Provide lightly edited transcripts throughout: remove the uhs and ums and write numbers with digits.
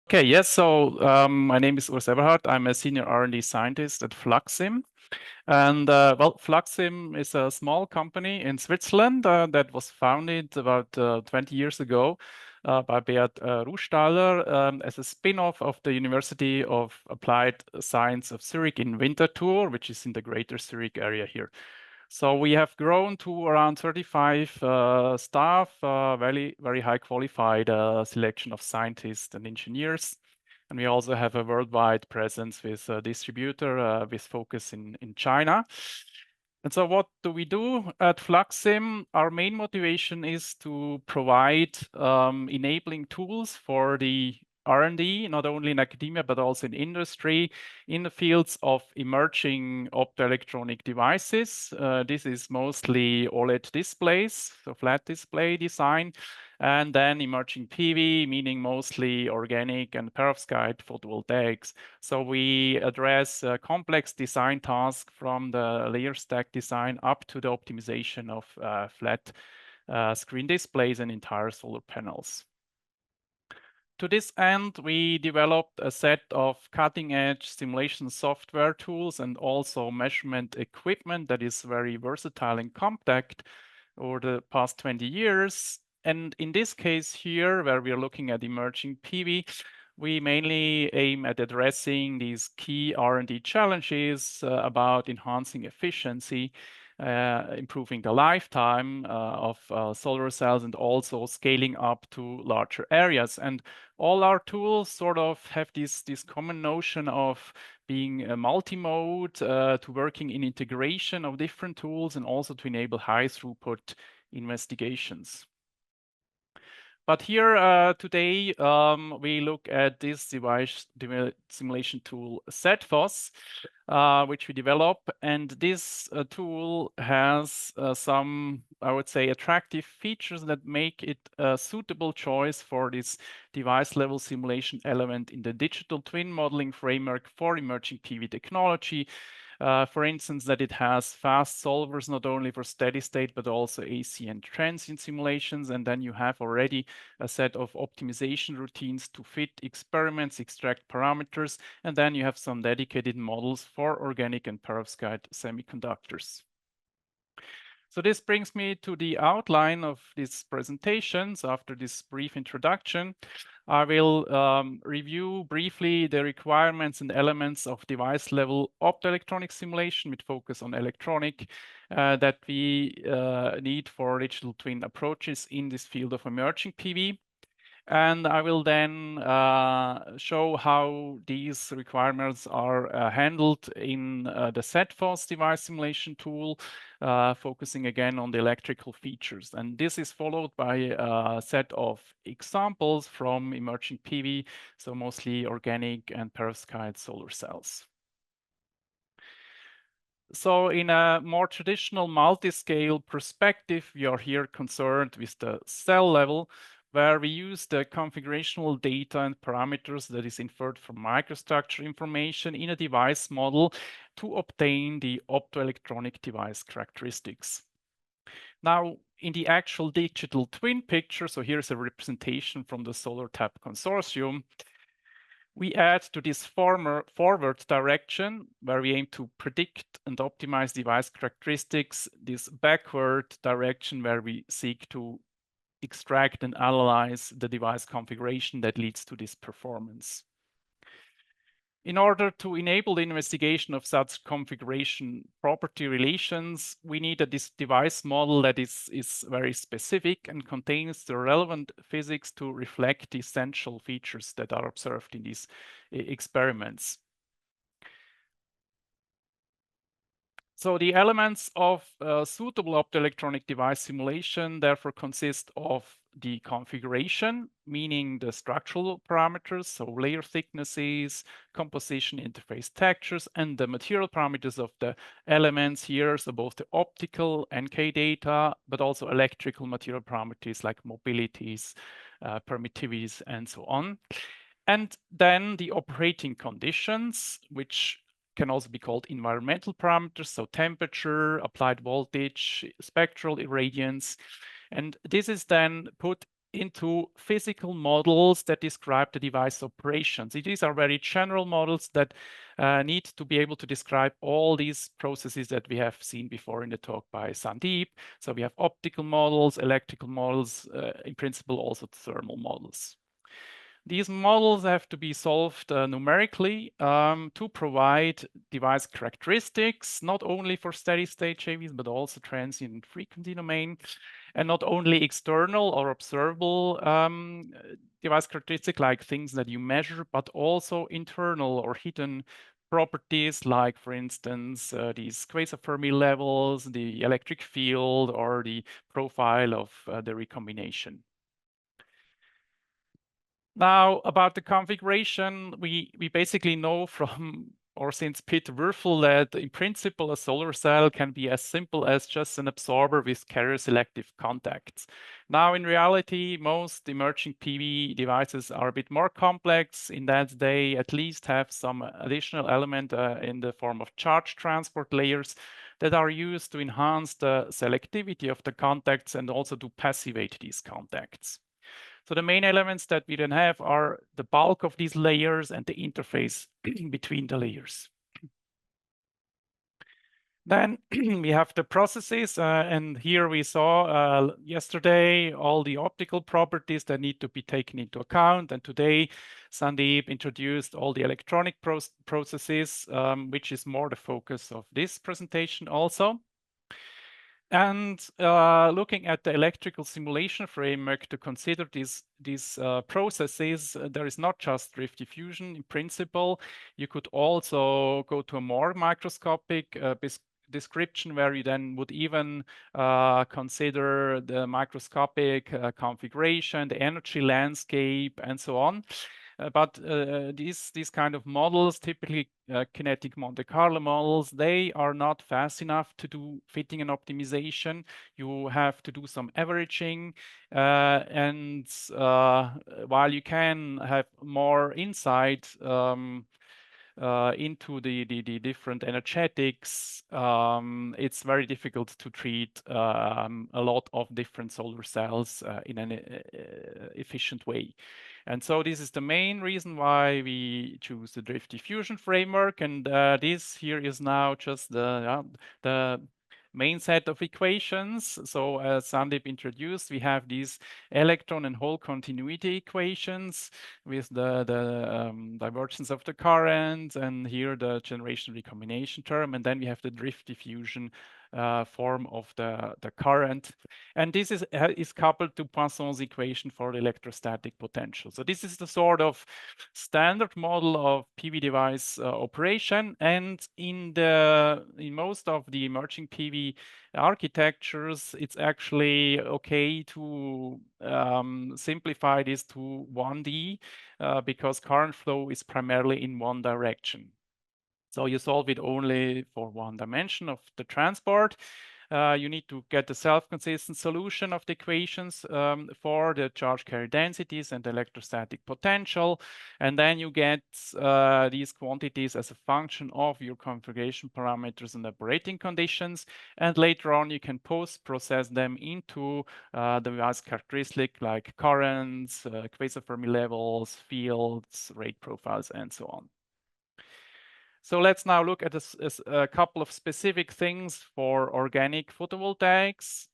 Okay, yes. So my name is Aeberhard. I'm a senior R&D scientist at FLUXiM. And well, FLUXiM is a small company in Switzerland that was founded about 20 years ago by Beat Rustaller as a spin-off of the University of Applied Science of Zurich in Winterthur, which is in the greater Zurich area here. So we have grown to around 35 staff, very high qualified selection of scientists and engineers. And we also have a worldwide presence with a distributor with focus in China. And so what do we do at FLUXiM? Our main motivation is to provide enabling tools for the R&D, not only in academia, but also in industry, in the fields of emerging optoelectronic devices. This is mostly OLED displays, so flat display design, and then emerging PV, meaning mostly organic and perovskite photovoltaics. So we address complex design tasks from the layer stack design up to the optimization of flat screen displays and entire solar panels. To this end, we developed a set of cutting-edge simulation software tools and also measurement equipment that is very versatile and compact over the past 20 years. And in this case here, where we are looking at emerging PV, we mainly aim at addressing these key R&D challenges about enhancing efficiency, improving the lifetime of solar cells, and also scaling up to larger areas. And all our tools sort of have this common notion of being a multi-mode, to working in integration of different tools, and also to enable high throughput investigations. But here today, we look at this device simulation tool SETFOS, which we develop. And this tool has some, I would say, attractive features that make it a suitable choice for this device level simulation element in the digital twin modeling framework for emerging PV technology. For instance, that it has fast solvers, not only for steady state, but also AC and transient simulations. And then you have already a set of optimization routines to fit experiments, extract parameters, and then you have some dedicated models for organic and perovskite semiconductors. So this brings me to the outline of this presentation. So after this brief introduction, I will review briefly the requirements and elements of device-level optoelectronic simulation with focus on electronic that we need for digital twin approaches in this field of emerging PV. And I will then show how these requirements are handled in the SETFOS device simulation tool, focusing again on the electrical features. And this is followed by a set of examples from emerging PV, so mostly organic and perovskite solar cells. So in a more traditional multi-scale perspective, we are here concerned with the cell level, where we use the configurational data and parameters that is inferred from microstructure information in a device model to obtain the optoelectronic device characteristics. Now, in the actual digital twin picture, so here's a representation from the SolarTAP consortium, we add to this forward direction, where we aim to predict and optimize device characteristics, this backward direction where we seek to extract and analyze the device configuration that leads to this performance. In order to enable the investigation of such configuration property relations, we need a device model that is very specific and contains the relevant physics to reflect the essential features that are observed in these experiments. So the elements of suitable optoelectronic device simulation therefore consist of the configuration, meaning the structural parameters, so layer thicknesses, composition, interface textures, and the material parameters of the elements here, so both the optical NK data, but also electrical material parameters like mobilities, permittivities, and so on. And then the operating conditions, which can also be called environmental parameters, so temperature, applied voltage, spectral irradiance. And this is then put into physical models that describe the device operations. These are very general models that need to be able to describe all these processes that we have seen before in the talk by Sandeep. So we have optical models, electrical models, in principle also thermal models. These models have to be solved numerically to provide device characteristics, not only for steady-state JVs, but also transient and frequency domain, and not only external or observable device characteristics like things that you measure, but also internal or hidden properties like, for instance, these quasi-Fermi levels, the electric field, or the profile of the recombination. Now, about the configuration, we basically know from, or since Peter Würfel, that in principle a solar cell can be as simple as just an absorber with carrier selective contacts. Now, in reality, most emerging PV devices are a bit more complex in that they at least have some additional element in the form of charge transport layers that are used to enhance the selectivity of the contacts and also to passivate these contacts. So the main elements that we then have are the bulk of these layers and the interface between the layers. Then we have the processes, and here we saw yesterday all the optical properties that need to be taken into account. And today, Sandeep introduced all the electronic processes, which is more the focus of this presentation also. And looking at the electrical simulation framework to consider these processes, there is not just drift diffusion in principle. You could also go to a more microscopic description where you then would even consider the microscopic configuration, the energy landscape, and so on. But these kind of models, typically kinetic Monte Carlo models, they are not fast enough to do fitting and optimization. You have to do some averaging, and while you can have more insight into the different energetics, it's very difficult to treat a lot of different solar cells in an efficient way. And so this is the main reason why we choose the drift diffusion framework. And this here is now just the main set of equations. So as Sandeep introduced, we have these electron and hole continuity equations with the divergence of the current, and here the generation recombination term, and then we have the drift diffusion form of the current. And this is coupled to Poisson's equation for the electrostatic potential. So this is the sort of standard model of PV device operation. And in most of the emerging PV architectures, it's actually okay to simplify this to 1D because current flow is primarily in one direction. So you solve it only for one dimension of the transport. You need to get a self-consistent solution of the equations for the charge carrier densities and the electrostatic potential. And then you get these quantities as a function of your configuration parameters and operating conditions. And later on, you can post-process them into the device characteristic like currents, quasi-Fermi levels, fields, rate profiles, and so on. So let's now look at a couple of specific things for organic photovoltaics.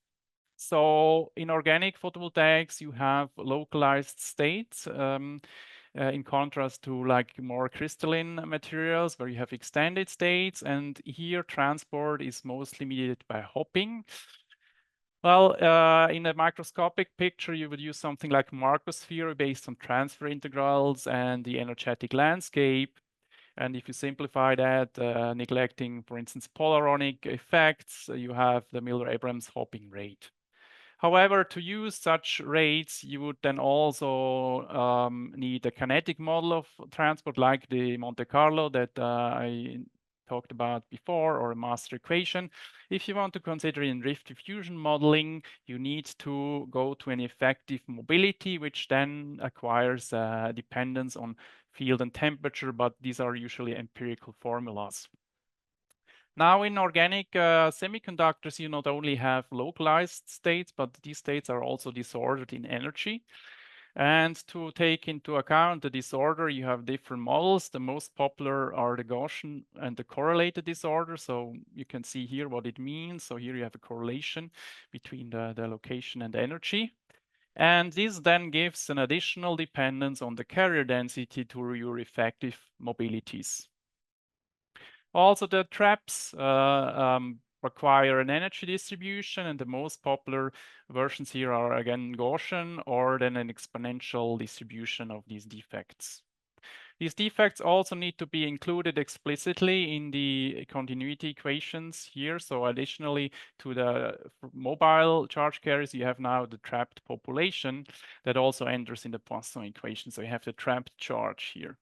So in organic photovoltaics, you have localized states in contrast to like more crystalline materials where you have extended states. And here transport is mostly mediated by hopping. Well, in a microscopic picture, you would use something like Markov theory based on transfer integrals and the energetic landscape. And if you simplify that, neglecting, for instance, polaronic effects, you have the Miller-Abrams hopping rate. However, to use such rates, you would then also need a kinetic model of transport like the Monte Carlo that I talked about before, or a master equation. If you want to consider in drift diffusion modeling, you need to go to an effective mobility, which then acquires dependence on field and temperature, but these are usually empirical formulas. Now in organic semiconductors, you not only have localized states, but these states are also disordered in energy. And to take into account the disorder, you have different models. The most popular are the Gaussian and the correlated disorder. So you can see here what it means. So here you have a correlation between the location and the energy. And this then gives an additional dependence on the carrier density to your effective mobilities. Also, the traps require an energy distribution, and the most popular versions here are again Gaussian or then an exponential distribution of these defects. These defects also need to be included explicitly in the continuity equations here. So additionally to the mobile charge carriers, you have now the trapped population that also enters in the Poisson equation. So you have the trapped charge here.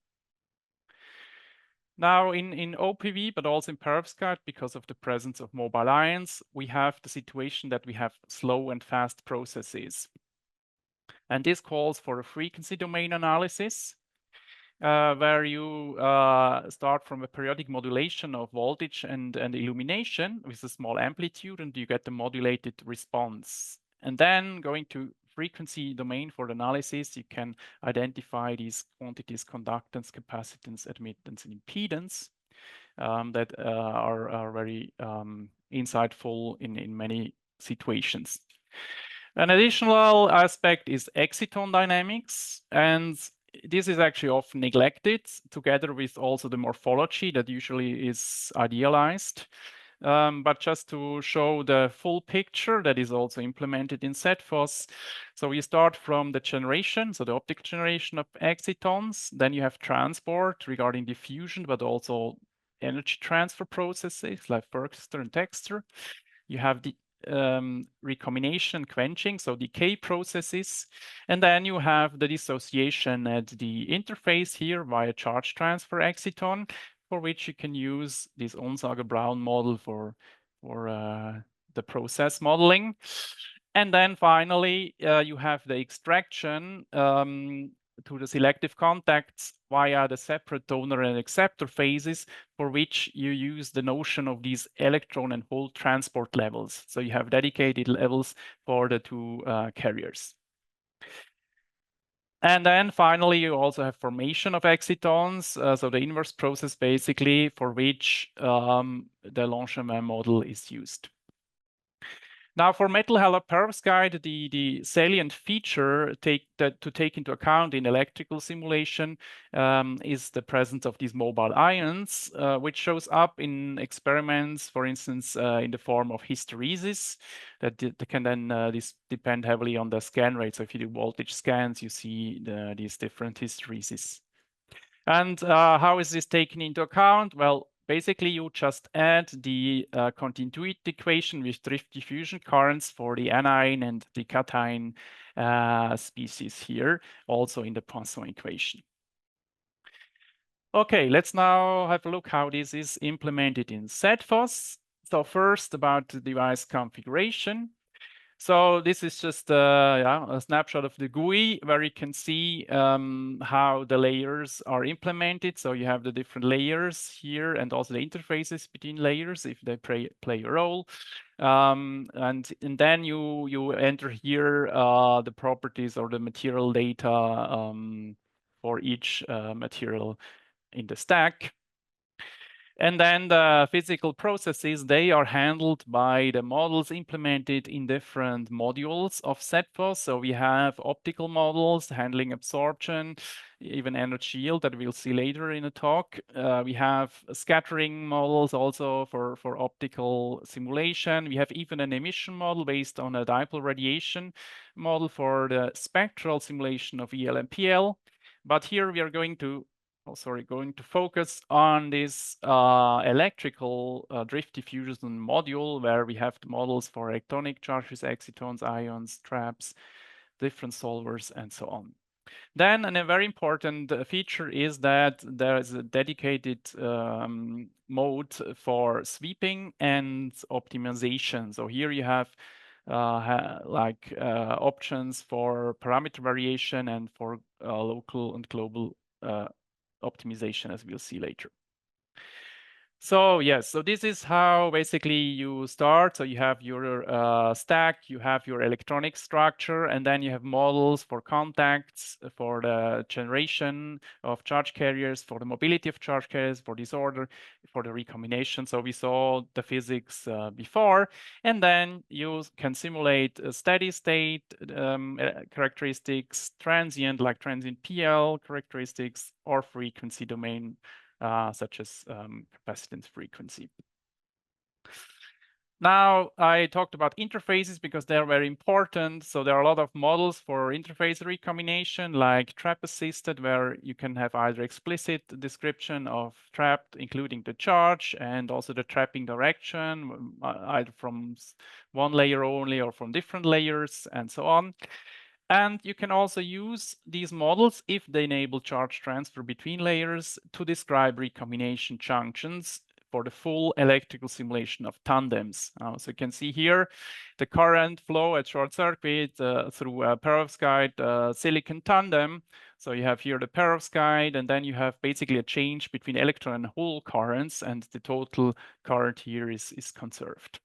Now in OPV, but also in perovskite, because of the presence of mobile ions, we have the situation that we have slow and fast processes. And this calls for a frequency domain analysis, where you start from a periodic modulation of voltage and illumination with a small amplitude, and you get the modulated response. And then going to frequency domain for the analysis, you can identify these quantities, conductance, capacitance, admittance, and impedance that are very insightful in many situations. An additional aspect is exciton dynamics, and this is actually often neglected together with also the morphology that usually is idealized. But just to show the full picture that is also implemented in SETFOS. So we start from the generation, so the optical generation of excitons. Then you have transport regarding diffusion, but also energy transfer processes like Berkster and Texter. You have the recombination, quenching, so decay processes. And then you have the dissociation at the interface here via charge transfer exciton, for which you can use this Onsager-Brown model for the process modeling. And then finally, you have the extraction to the selective contacts via the separate donor and acceptor phases, for which you use the notion of these electron and hole transport levels. So you have dedicated levels for the two carriers. And then finally, you also have formation of excitons, so the inverse process basically, for which the Langevin model is used. Now, for metal halide perovskite, the salient feature to take into account in electrical simulation is the presence of these mobile ions, which shows up in experiments, for instance, in the form of hysteresis. That can then depend heavily on the scan rate. So if you do voltage scans, you see these different hysteresis. And how is this taken into account? Well, basically, you just add the continuity equation with drift diffusion currents for the anion and the cation species here, also in the Poisson equation. Okay, let's now have a look how this is implemented in SETFOS. So first, about the device configuration. So this is just a snapshot of the GUI where you can see how the layers are implemented. So you have the different layers here and also the interfaces between layers if they play a role. And then you enter here the properties or the material data for each material in the stack. And then the physical processes, they are handled by the models implemented in different modules of SETFOS. So we have optical models handling absorption, even energy yield that we'll see later in the talk. We have scattering models also for optical simulation. We have even an emission model based on a dipole radiation model for the spectral simulation of EL and PL. But here we are going to focus on this electrical drift diffusion module, where we have the models for electronic charges, excitons, ions, traps, different solvers, and so on. Then, and a very important feature is that there is a dedicated mode for sweeping and optimization. So here you have options for parameter variation and for local and global optimization, as we'll see later. So yes, so this is how basically you start. So you have your stack, you have your electronic structure, and then you have models for contacts, for the generation of charge carriers, for the mobility of charge carriers, for disorder, for the recombination. So we saw the physics before, and then you can simulate a steady state characteristics, transient like transient PL characteristics, or frequency domain such as capacitance frequency. Now, I talked about interfaces because they're very important. So there are a lot of models for interface recombination, like trap-assisted, where you can have either explicit description of trap, including the charge, and also the trapping direction, either from one layer only or from different layers, and so on. And you can also use these models, if they enable charge transfer between layers, to describe recombination junctions for the full electrical simulation of tandems. So you can see here the current flow at short circuit through a perovskite silicon tandem. So you have here the perovskite, and then you have basically a change between electron and hole currents, and the total current here is conserved.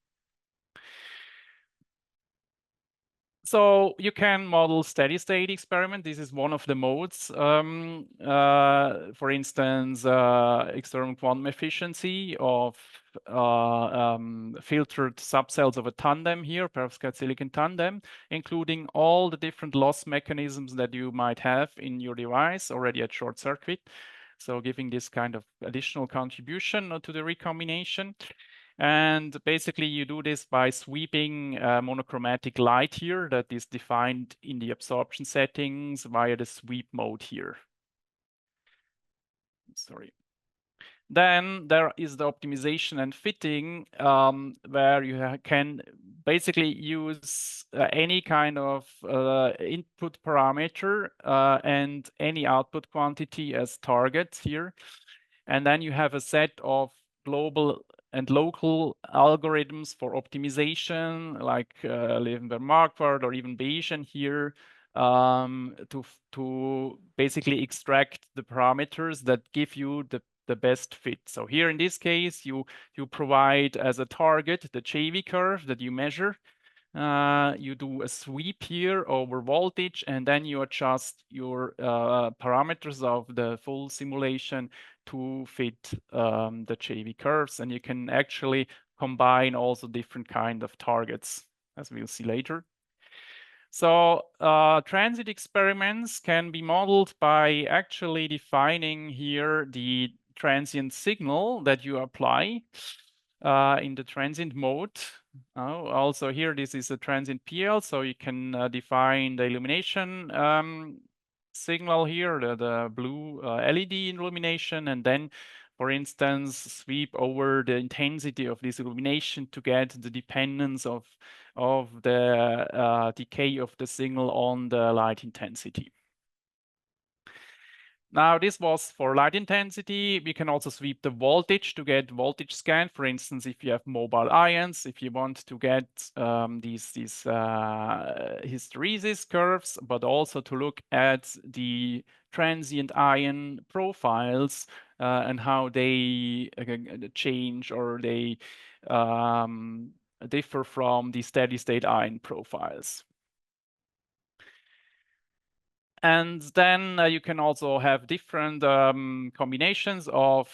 So you can model steady state experiment. This is one of the modes. For instance, external quantum efficiency of filtered subcells of a tandem here, perovskite silicon tandem, including all the different loss mechanisms that you might have in your device already at short circuit. So giving this kind of additional contribution to the recombination. And basically you do this by sweeping monochromatic light here that is defined in the absorption settings via the sweep mode here. Sorry. Then there is the optimization and fitting, where you can basically use any kind of input parameter and any output quantity as targets here. And then you have a set of global and local algorithms for optimization, like Levenberg-Marquardt or even Bayesian here, to basically extract the parameters that give you the best fit. So here in this case, you provide as a target the JV curve that you measure. You do a sweep here over voltage, and then you adjust your parameters of the full simulation to fit the JV curves. And you can actually combine also different kind of targets, as we'll see later. So transit experiments can be modeled by actually defining here the transient signal that you apply in the transient mode. Also here, this is a transient PL, so you can define the illumination signal here, the blue LED illumination, and then, for instance, sweep over the intensity of this illumination to get the dependence of the decay of the signal on the light intensity. Now, this was for light intensity. We can also sweep the voltage to get voltage scan. For instance, if you have mobile ions, if you want to get these hysteresis curves, but also to look at the transient ion profiles and how they change or they differ from the steady state ion profiles. And then you can also have different combinations of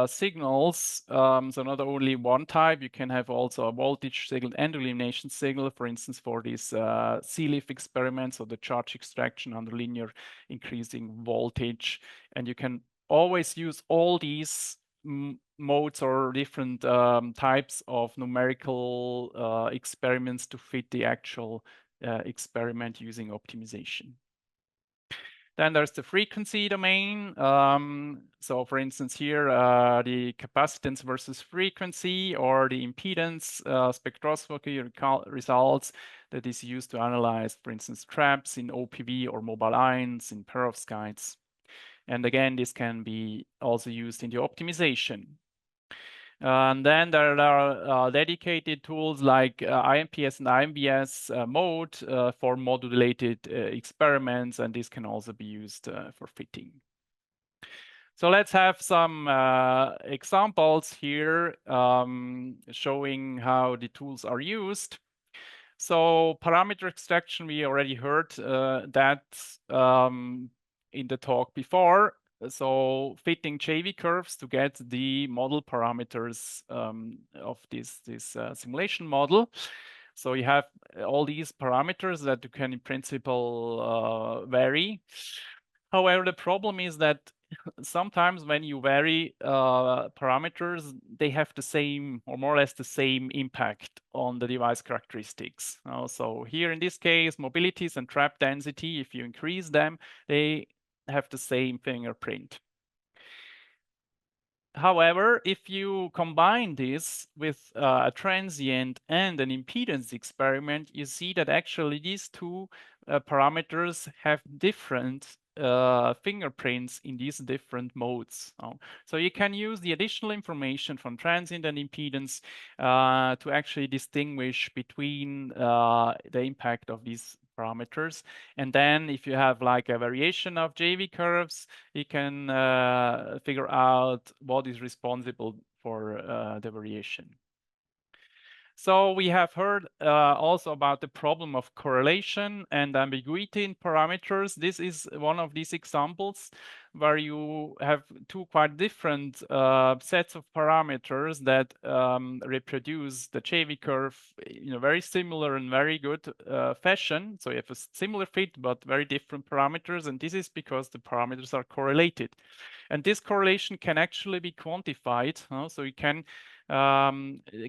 signals. So not only one type, you can have also a voltage signal and illumination signal, for instance, for these CLIF experiments or the charge extraction under linear increasing voltage. And you can always use all these modes or different types of numerical experiments to fit the actual experiment using optimization. Then there's the frequency domain. So for instance, here, the capacitance versus frequency or the impedance spectroscopy results that is used to analyze, for instance, traps in OPV or mobile ions in perovskites. And again, this can be also used in the optimization. And then there are dedicated tools like IMPS and IMBS mode for modulated experiments, and this can also be used for fitting. So let's have some examples here showing how the tools are used. So parameter extraction, we already heard that in the talk before. So fitting JV curves to get the model parameters of this simulation model. So you have all these parameters that you can in principle vary. However, the problem is that sometimes when you vary parameters, they have the same or more or less the same impact on the device characteristics. So here in this case, mobilities and trap density, if you increase them, they have the same fingerprint. However, if you combine this with a transient and an impedance experiment, you see that actually these two parameters have different fingerprints in these different modes. So you can use the additional information from transient and impedance to actually distinguish between the impact of these parameters. And then if you have like a variation of JV curves, you can figure out what is responsible for the variation. So we have heard also about the problem of correlation and ambiguity in parameters. This is one of these examples where you have two quite different sets of parameters that reproduce the JV curve in a very similar and very good fashion. So you have a similar fit, but very different parameters. And this is because the parameters are correlated. And this correlation can actually be quantified. So you can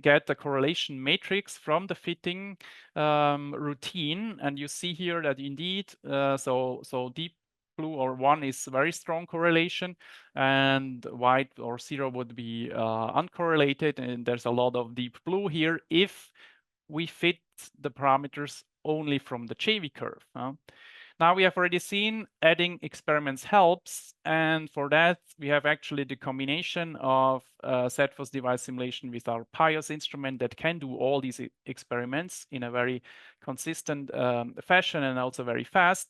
get a correlation matrix from the fitting routine. And you see here that indeed, so deep blue or 1 is very strong correlation, and white or 0 would be uncorrelated. And there's a lot of deep blue here if we fit the parameters only from the JV curve. Now we have already seen adding experiments helps, and for that we have actually the combination of SETFOS device simulation with our PIOS instrument that can do all these experiments in a very consistent fashion and also very fast.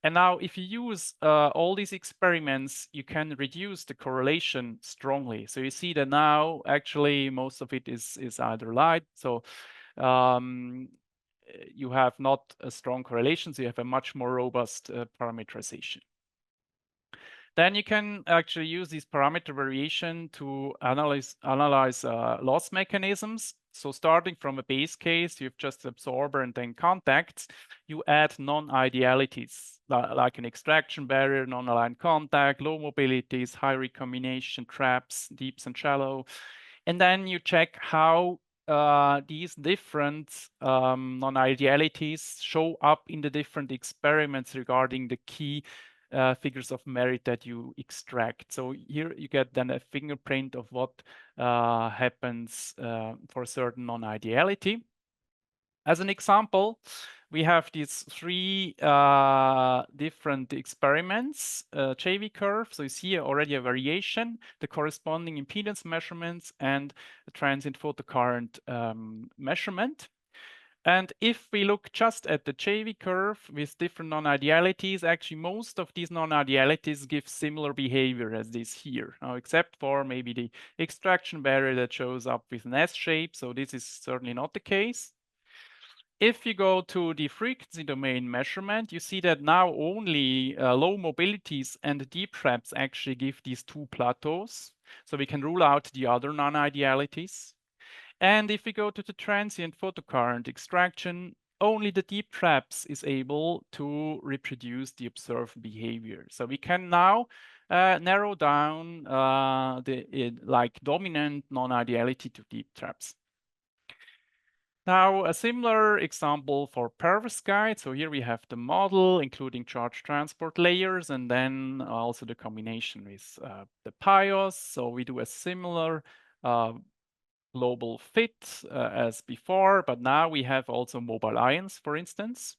And now if you use all these experiments, you can reduce the correlation strongly. So you see that now actually most of it is either light. So you have not a strong correlation, so you have a much more robust parameterization. Then you can actually use this parameter variation to analyze loss mechanisms. So starting from a base case, you have just absorber and then contacts, you add non-idealities like an extraction barrier, non-aligned contact, low mobilities, high recombination, traps, deeps and shallow. And then you check how these different non-idealities show up in the different experiments regarding the key figures of merit that you extract. So here you get then a fingerprint of what happens for a certain non-ideality. As an example, we have these three different experiments, JV curve. So you see already a variation, the corresponding impedance measurements, and the transient photocurrent measurement. And if we look just at the JV curve with different non-idealities, actually most of these non-idealities give similar behavior as this here, except for maybe the extraction barrier that shows up with an S shape. So this is certainly not the case. If you go to the frequency domain measurement, you see that now only low mobilities and deep traps actually give these two plateaus. So we can rule out the other non-idealities. And if we go to the transient photocurrent extraction, only the deep traps is able to reproduce the observed behavior. So we can now narrow down the like dominant non-ideality to deep traps. Now, a similar example for perovskite. So here we have the model, including charge transport layers, and then also the combination with the PIOS. So we do a similar global fit as before, but now we have also mobile ions, for instance.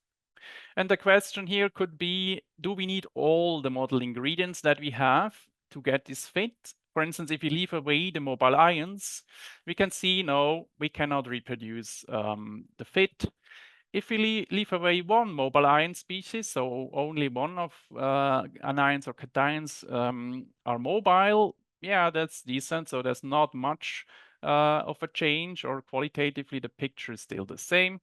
And the question here could be, do we need all the model ingredients that we have to get this fit? For instance, if you leave away the mobile ions, we can see, no, we cannot reproduce the fit. If we leave away one mobile ion species, so only one of anions or cations are mobile, yeah, that's decent. So there's not much of a change, or qualitatively the picture is still the same.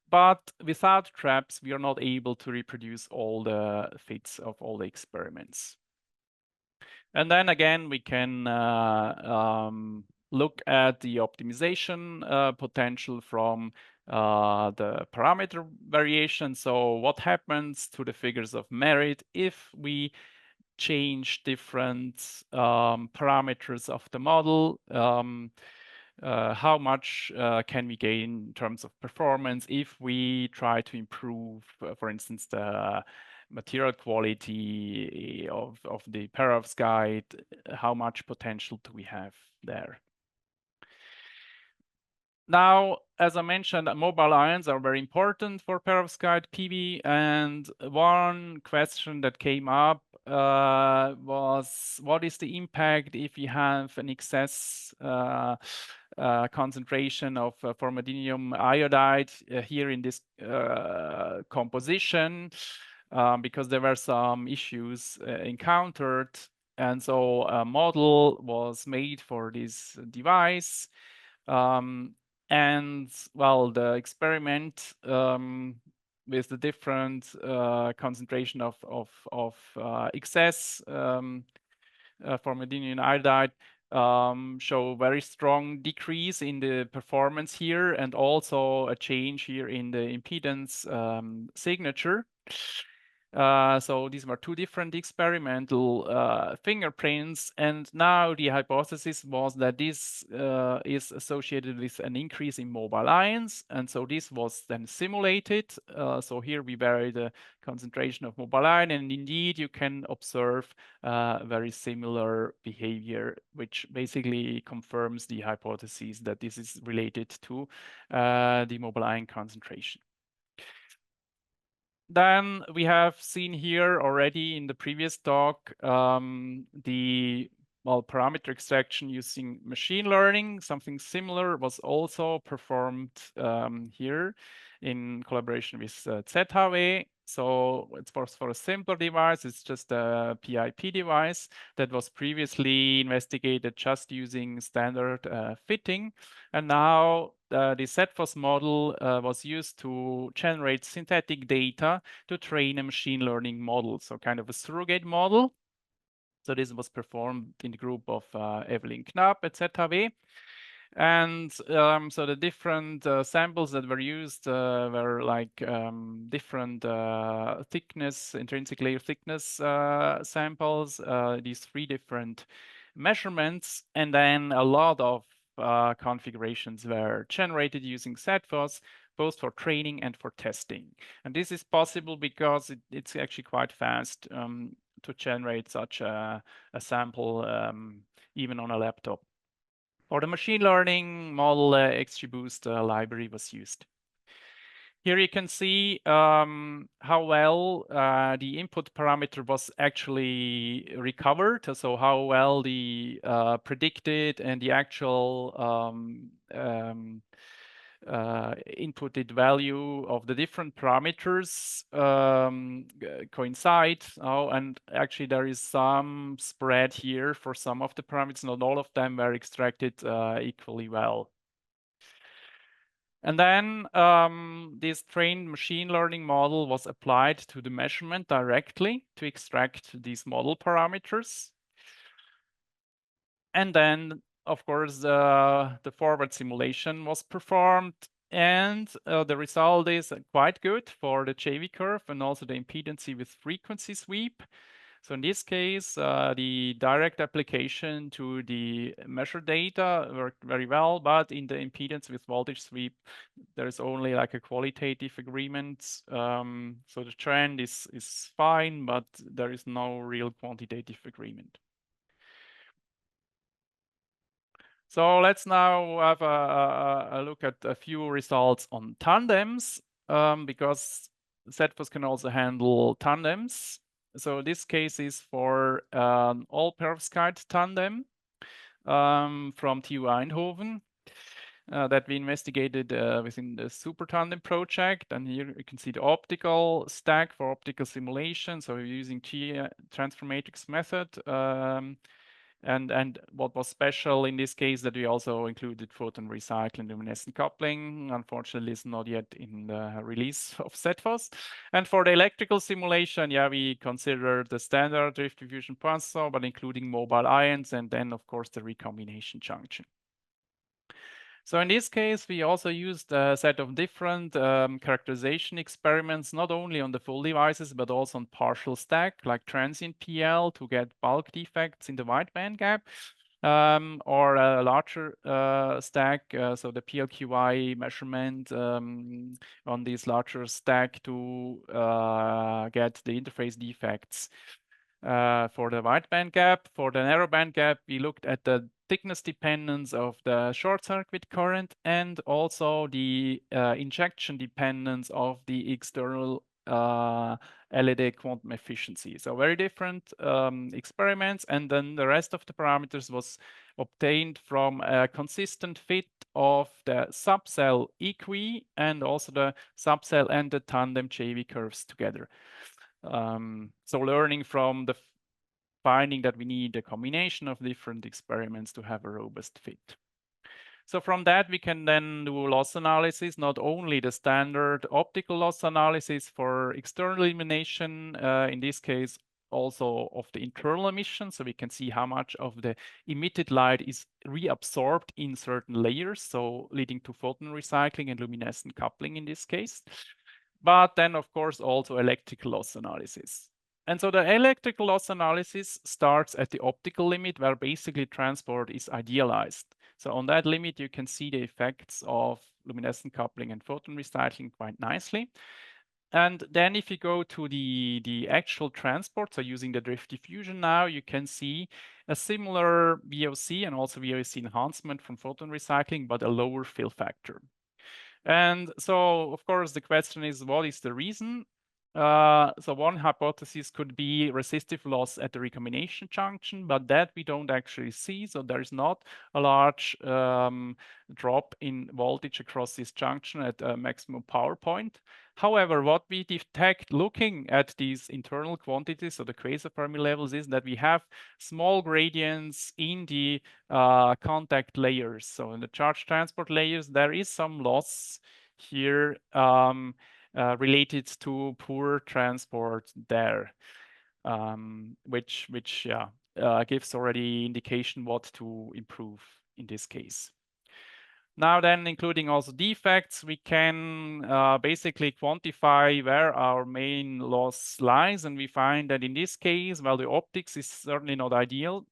But without traps, we are not able to reproduce all the fits of all the experiments. And then again, we can look at the optimization potential from the parameter variation. So what happens to the figures of merit if we change different parameters of the model? How much can we gain in terms of performance if we try to improve, for instance, the material quality of the perovskite? How much potential do we have there? Now, as I mentioned, mobile ions are very important for perovskite PV, and one question that came up was, what is the impact if you have an excess concentration of formaldinium iodide here in this composition? Because there were some issues encountered, and so a model was made for this device. And well, the experiment with the different concentration of excess formaldinium iodide show very strong decrease in the performance here, and also a change here in the impedance signature. So these were two different experimental fingerprints, and now the hypothesis was that this is associated with an increase in mobile ions, and so this was then simulated. So here we vary the concentration of mobile ion, and indeed you can observe very similar behavior, which basically confirms the hypothesis that this is related to the mobile ion concentration. Then we have seen here already in the previous talk the parameter extraction using machine learning. Something similar was also performed here in collaboration with ZHW. So it's for a simpler device. It's just a PIP device that was previously investigated just using standard fitting. And now the SETFOS model was used to generate synthetic data to train a machine learning model, so kind of a surrogate model. So this was performed in the group of Evelyn Knapp, etc. And so the different samples that were used were like different thickness, intrinsic layer thickness samples, these three different measurements, and then a lot of configurations were generated using SETFOS, both for training and for testing. And this is possible because it's actually quite fast to generate such a sample even on a laptop. For the machine learning model, XGBoost library was used. Here you can see how well the input parameter was actually recovered. So how well the predicted and the actual inputted value of the different parameters coincide. And actually there is some spread here for some of the parameters. Not all of them were extracted equally well. And then this trained machine learning model was applied to the measurement directly to extract these model parameters. And then, of course, the forward simulation was performed. And the result is quite good for the JV curve and also the impedance with frequency sweep. So in this case, the direct application to the measured data worked very well, but in the impedance with voltage sweep, there's only like a qualitative agreement. So the trend is fine, but there is no real quantitative agreement. So let's now have a look at a few results on tandems, because SETFOS can also handle tandems. So this case is for all perovskite tandem from TU Eindhoven. that we investigated within the Super Tandem project. And here you can see the optical stack for optical simulation. So we're using transfer matrix method. And what was special in this case that we also included photon recycling luminescent coupling. Unfortunately, it's not yet in the release of SETFOS. And for the electrical simulation, yeah, we consider the standard drift diffusion processor, but including mobile ions, and then of course the recombination junction. So in this case, we also used a set of different characterization experiments, not only on the full devices, but also on partial stack, like transient PL, to get bulk defects in the wide bandgap, or a larger stack, so the PLQI measurement on this larger stack to get the interface defects. For the wide bandgap. For the narrow bandgap, we looked at the thickness dependence of the short circuit current and also the injection dependence of the external LED quantum efficiency. So very different experiments, and then the rest of the parameters was obtained from a consistent fit of the subcell EQE and also the subcell and the tandem JV curves together. So learning from the finding that we need a combination of different experiments to have a robust fit. So from that, we can then do loss analysis, not only the standard optical loss analysis for external illumination, in this case, also of the internal emission. So we can see how much of the emitted light is reabsorbed in certain layers, so leading to photon recycling and luminescent coupling in this case. But then, of course, also electrical loss analysis. And so the electrical loss analysis starts at the optical limit, where basically transport is idealized. So on that limit, you can see the effects of luminescent coupling and photon recycling quite nicely. And then if you go to the actual transport, so using the drift diffusion now, you can see a similar VOC and also VOC enhancement from photon recycling, but a lower fill factor. And so, of course, the question is, what is the reason? So one hypothesis could be resistive loss at the recombination junction, but that we don't actually see. So there is not a large drop in voltage across this junction at a maximum power point. However, what we detect looking at these internal quantities, so the quasar Fermi levels, is that we have small gradients in the contact layers. So in the charge transport layers, there is some loss here related to poor transport there, which gives already indication what to improve in this case. Now then, including also defects, we can basically quantify where our main loss lies, and we find that in this case, while the optics is certainly not ideal,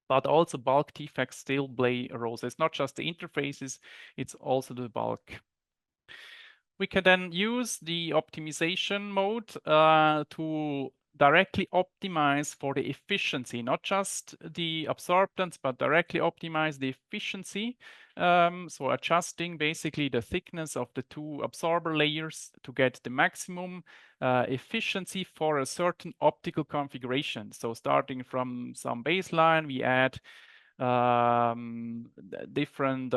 but also bulk defects still play a role. So it's not just the interfaces, it's also the bulk. We can then use the optimization mode to directly optimize for the efficiency, not just the absorbance, but directly optimize the efficiency. So adjusting basically the thickness of the two absorber layers to get the maximum efficiency for a certain optical configuration. So starting from some baseline, we add different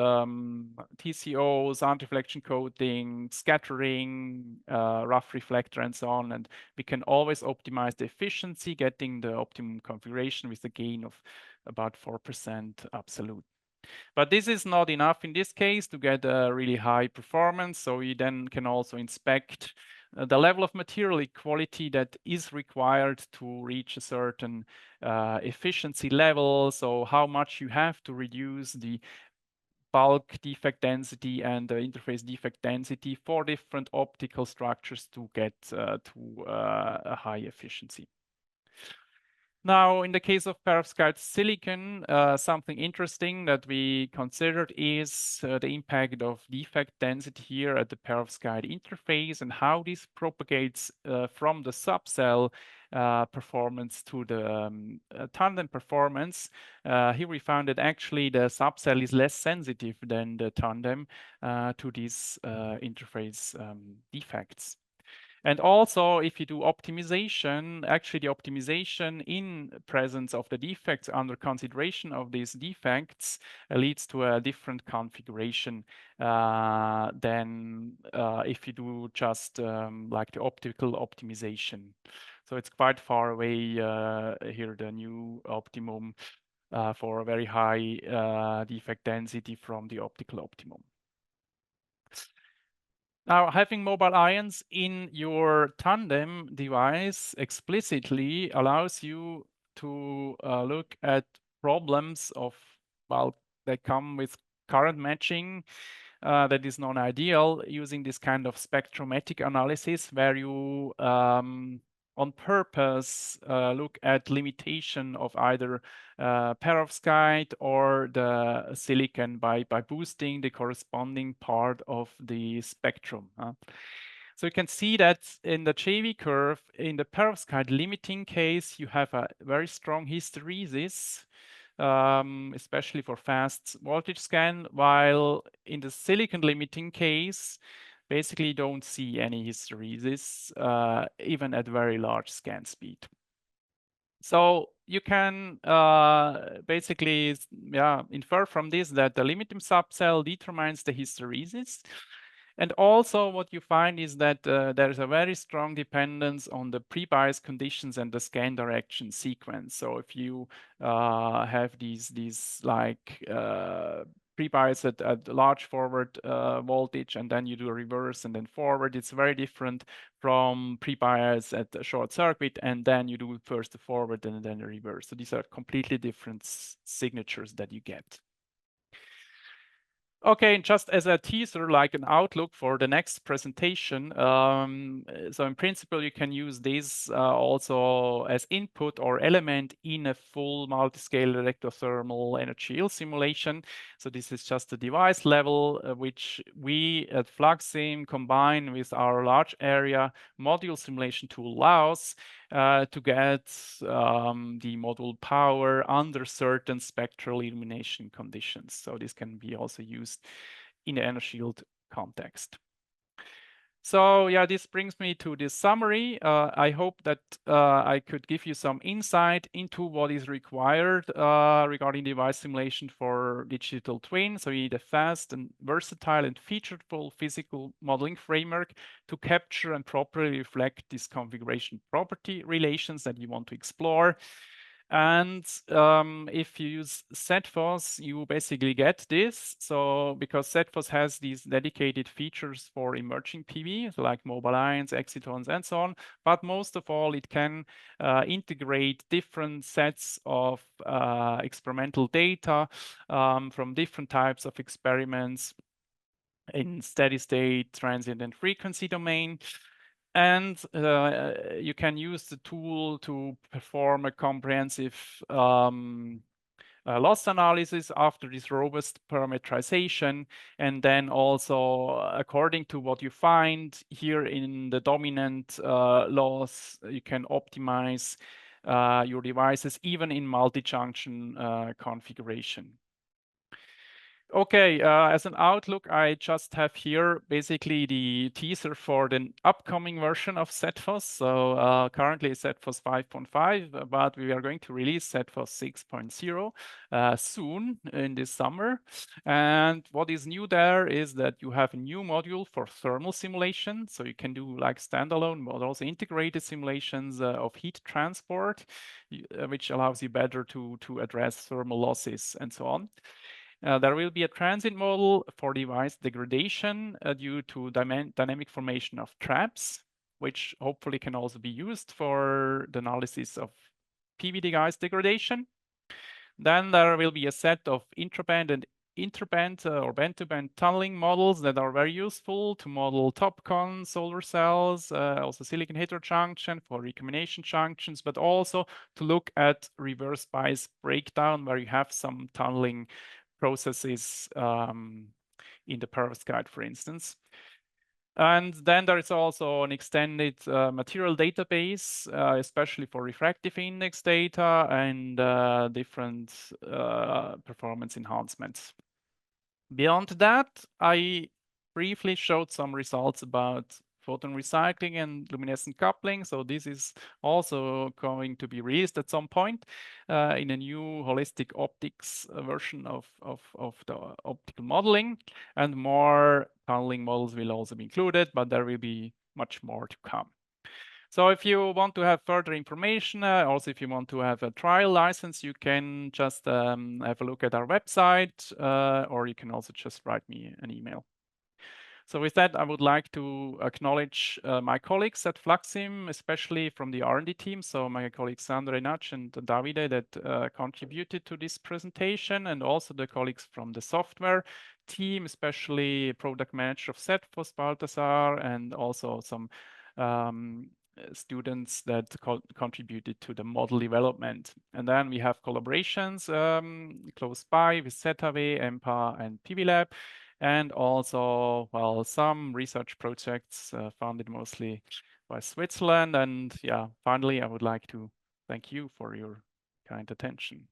TCOs, anti-reflection coating, scattering, rough reflector, and so on. And we can always optimize the efficiency, getting the optimum configuration with a gain of about 4% absolute. But this is not enough in this case to get a really high performance. So you then can also inspect the level of material equality that is required to reach a certain efficiency level. So how much you have to reduce the bulk defect density and the interface defect density for different optical structures to get to a high efficiency. Now, in the case of perovskite silicon, something interesting that we considered is the impact of defect density here at the perovskite interface and how this propagates from the subcell performance to the tandem performance. Here we found that actually the subcell is less sensitive than the tandem to these interface defects. And also, if you do optimization, actually the optimization in presence of the defects under consideration of these defects leads to a different configuration than if you do just like the optical optimization. So it's quite far away here, the new optimum for a very high defect density from the optical optimum. Now, having mobile ions in your tandem device explicitly allows you to look at problems of, well, that come with current matching that is non-ideal using this kind of spectrometric analysis where you on purpose look at limitation of either perovskite or the silicon by boosting the corresponding part of the spectrum. So you can see that in the JV curve, in the perovskite limiting case, you have a very strong hysteresis, especially for fast voltage scan, while in the silicon limiting case, basically don't see any hysteresis, even at very large scan speed. So you can basically infer from this that the limiting subcell determines the hysteresis. And also what you find is that there's a very strong dependence on the pre-bias conditions and the scan direction sequence. So if you have these like pre-bias at large forward voltage, and then you do a reverse and then forward, it's very different from pre-bias at a short circuit, and then you do first the forward and then the reverse. So these are completely different signatures that you get. Okay, and just as a teaser, like an outlook for the next presentation. So in principle, you can use this also as input or element in a full multi-scale electrothermal energy yield simulation. So this is just the device level, which we at FLUXiM combine with our large area module simulation tool allows to get the module power under certain spectral illumination conditions. So this can be also used in the energy yield context. So yeah, this brings me to this summary. I hope that I could give you some insight into what is required regarding device simulation for digital twin. So you need a fast and versatile and featureful physical modeling framework to capture and properly reflect these configuration property relations that you want to explore. And if you use SETFOS, you basically get this. So because SETFOS has these dedicated features for emerging PV, so like mobile ions, excitons, and so on. But most of all, it can integrate different sets of experimental data from different types of experiments in steady state, transient, and frequency domain. And you can use the tool to perform a comprehensive loss analysis after this robust parametrization. And then also, according to what you find here in the dominant loss, you can optimize your devices even in multi-junction configuration. Okay, as an outlook, I just have here basically the teaser for the upcoming version of SETFOS. So currently SETFOS 5.5, but we are going to release SETFOS 6.0 soon in this summer. And what is new there is that you have a new module for thermal simulation. So you can do like standalone, but also integrated simulations of heat transport, which allows you better to address thermal losses and so on. There will be a transit model for device degradation due to dynamic formation of traps, which hopefully can also be used for the analysis of PV device degradation. Then there will be a set of intraband and interband or band-to-band tunneling models that are very useful to model TOPCon solar cells, also silicon heterojunction for recombination junctions, but also to look at reverse bias breakdown where you have some tunneling processes in the perovskite, for instance. And then there is also an extended material database, especially for refractive index data and different performance enhancements. Beyond that, I briefly showed some results about photon recycling and luminescent coupling. So this is also going to be released at some point in a new holistic optics version of the optical modeling, and more tunneling models will also be included, but there will be much more to come. So if you want to have further information, also if you want to have a trial license, you can just have a look at our website, or you can also just write me an email. So with that, I would like to acknowledge my colleagues at FLUXiM, especially from the R&D team. So my colleagues Sandra Nach and Davide that contributed to this presentation, and also the colleagues from the software team, especially product manager of SETFOS, Balthasar, and also some students that contributed to the model development. And then we have collaborations close by with ZHW, EMPA, and PBLab. And also, well, some research projects funded mostly by Switzerland. And yeah, finally, I would like to thank you for your kind attention.